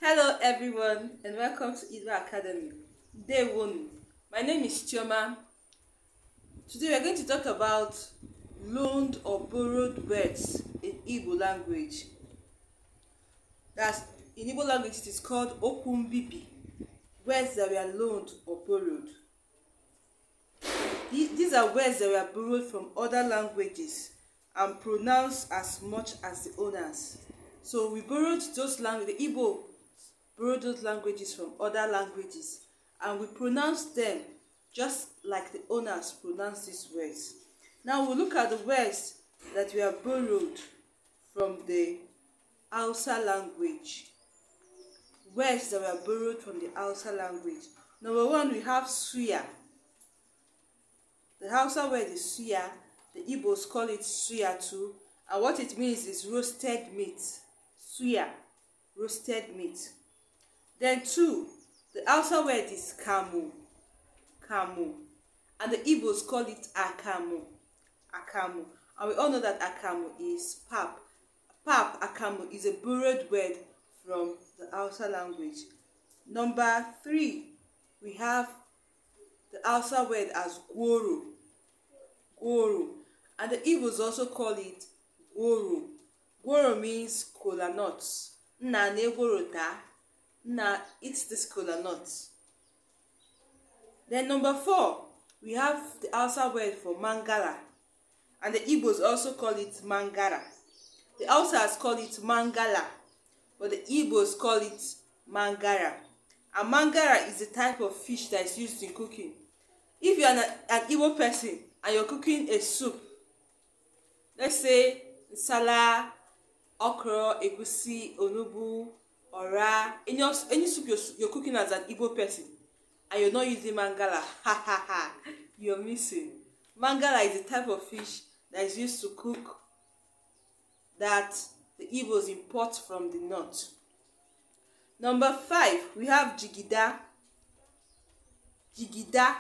Hello everyone and welcome to Igbo Academy. Day 1. My name is Chioma. Today we are going to talk about loaned or borrowed words in Igbo language. That's in Igbo language it is called okumbibi, words that were loaned or borrowed. These are words that were borrowed from other languages and pronounced as much as the owners. So we borrowed those languages, the Igbo borrowed those languages from other languages and we pronounce them just like the owners pronounce these words. Now we'll look at the words that we have borrowed from the Hausa language. Words that were borrowed from the Hausa language. Number 1, we have suya. The Hausa word is suya. The Igbos call it suya too. And what it means is roasted meat. Suya, roasted meat. Then 2, the Hausa word is kamu. Kamu. And the Igbos call it akamu. Akamu. And we all know that akamu is pap. Pap, akamu, is a borrowed word from the Hausa language. Number 3, we have the Hausa word as goro. Goro. And the Igbos also call it goro. Goro means kola nuts. Nna ne goro ta. Nna eats this kola nuts. Then number 4, we have the Hausa word for mangala. And the Igbos also call it mangara. The Hausas call it mangala, but the Igbos call it mangara. And mangara is a type of fish that is used in cooking. If you are an Igbo person and you're cooking a soup, let's say nsala, okra, egusi, onubu, ora, any soup you're cooking as an Igbo person and you're not using mangala, you're missing. Mangala is a type of fish that is used to cook that the Igbos import from the north. Number 5, we have jigida. Jigida.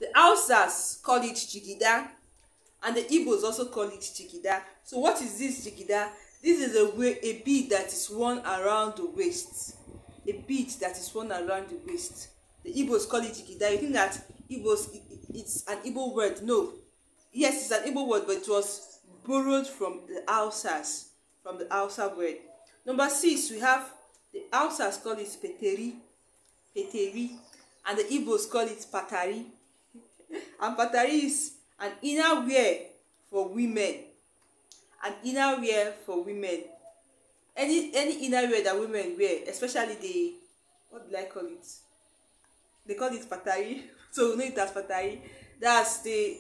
The Hausas call it jigida and the Igbos also call it jigida. So what is this jigida? This is a bead that is worn around the waist. A bead that is worn around the waist. The Igbos call it jigida. You think that it's an Igbo word? No. Yes, it's an Igbo word, but it was borrowed from the Hausas, from the Hausa word. Number 6, we have the Hausas call it peteri, peteri, and the Igbos call it patari. And patari is an inner wear for women. An inner wear for women. Any inner wear that women wear, especially the, what do I call it? They call it patari. So we know it as patari. That's the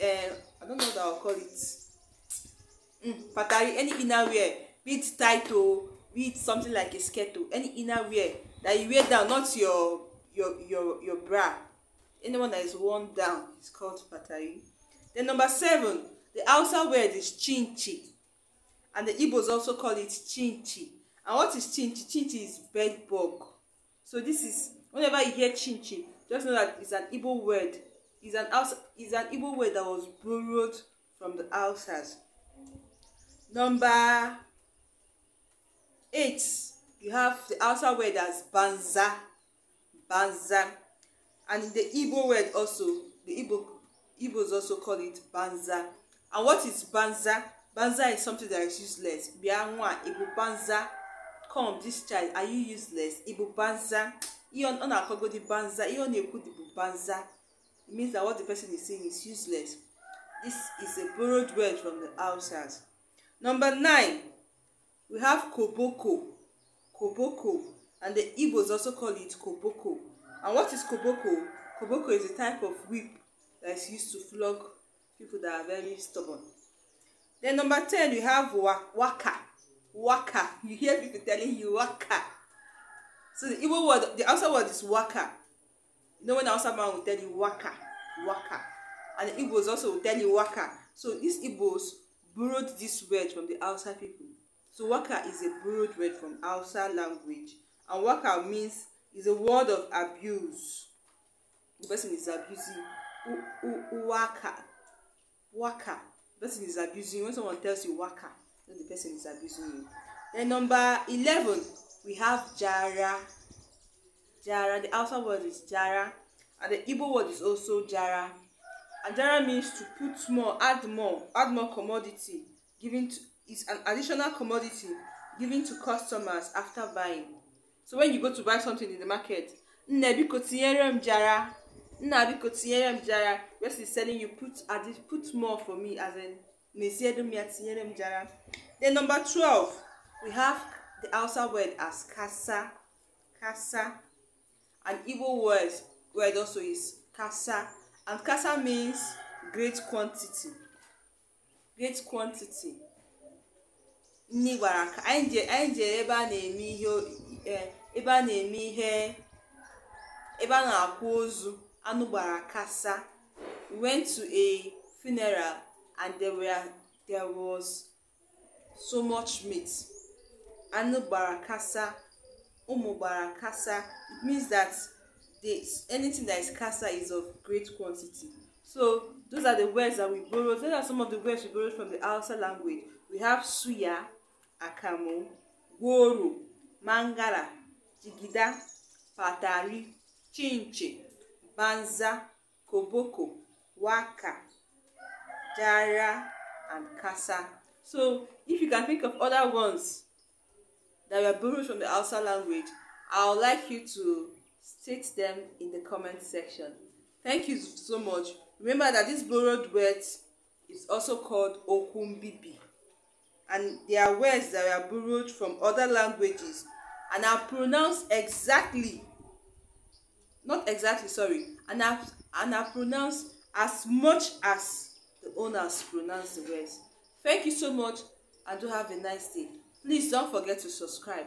I don't know what I'll call it. Patari, any inner wear, be it tight or be it something like a skirt, any inner wear that you wear down, not your bra. Anyone that is worn down is called patari. Then number 7, the Hausa word is chinchi, and the Igbos also call it chinchi. And what is chinchi? Chinchi is bed bug. So this is, whenever you hear chinchi, just know that it's an Igbo word. It's an Igbo word that was borrowed from the Hausas. Number 8, you have the Hausa word as banza. Banza. And in the Igbo word also, the Igbos also call it banza. And what is banza? Banza is something that is useless. Bianwa, Igbo banza. Come, this child, are you useless? Igbo banza. Iyon ona kogodi banza. Iyon eku Igbo banza. It means that what the person is saying is useless. This is a borrowed word from the Hausas. Number 9, we have koboko. Koboko. And the Igbos also call it koboko. And what is koboko? Koboko is a type of whip that is used to flog people that are very stubborn. Then number 10, we have waka. Waka. You hear people telling you waka. So the Igbo word, the Hausa word is waka. You know when the Hausa man will tell you waka. Waka. And the Igbos also will tell you waka. So these Igbos borrowed this word from the Hausa people. So waka is a borrowed word from Hausa language. And waka means is a word of abuse. The person is abusing. Waka. Waka. The person is abusing. When someone tells you waka, then the person is abusing you. Then number 11, we have jara. Jara, the Hausa word is jara, and the Igbo word is also jara. And jara means to put more, add more commodity, given to, is an additional commodity given to customers after buying. So when you go to buy something in the market, nna biko tinyere m jara, nna biko tinyere m jara, just is telling you put more for me, as in meziedum ya tinyere m jara. Then number 12, we have the Hausa word as kasa. Kasa. An Igbo word also is kasa, and kasa means great quantity. Great quantity. Nni gwara ka anyị je ebe a na-eme ihe ebe a na-akwa ozu, anụ gbara kasa. We went to a funeral and there was so much meat. Anụ gbara kasa, ụmụ gbara kasa. It means that anything that is kasa is of great quantity. So those are the words that we borrowed. Those are some of the words we borrowed from the Hausa language. We have suya, akamu, goro, mangala, jigida, patari, chinche, banza, koboko, waka, jara, and kasa. So if you can think of other ones that were borrowed from the Hausa language, I would like you to state them in the comment section. Thank you so much. Remember that this borrowed words is also called okumbibi, and they are words that were borrowed from other languages and are pronounced and are pronounced as much as the owners pronounce the words. Thank you so much, and do have a nice day. Please don't forget to subscribe.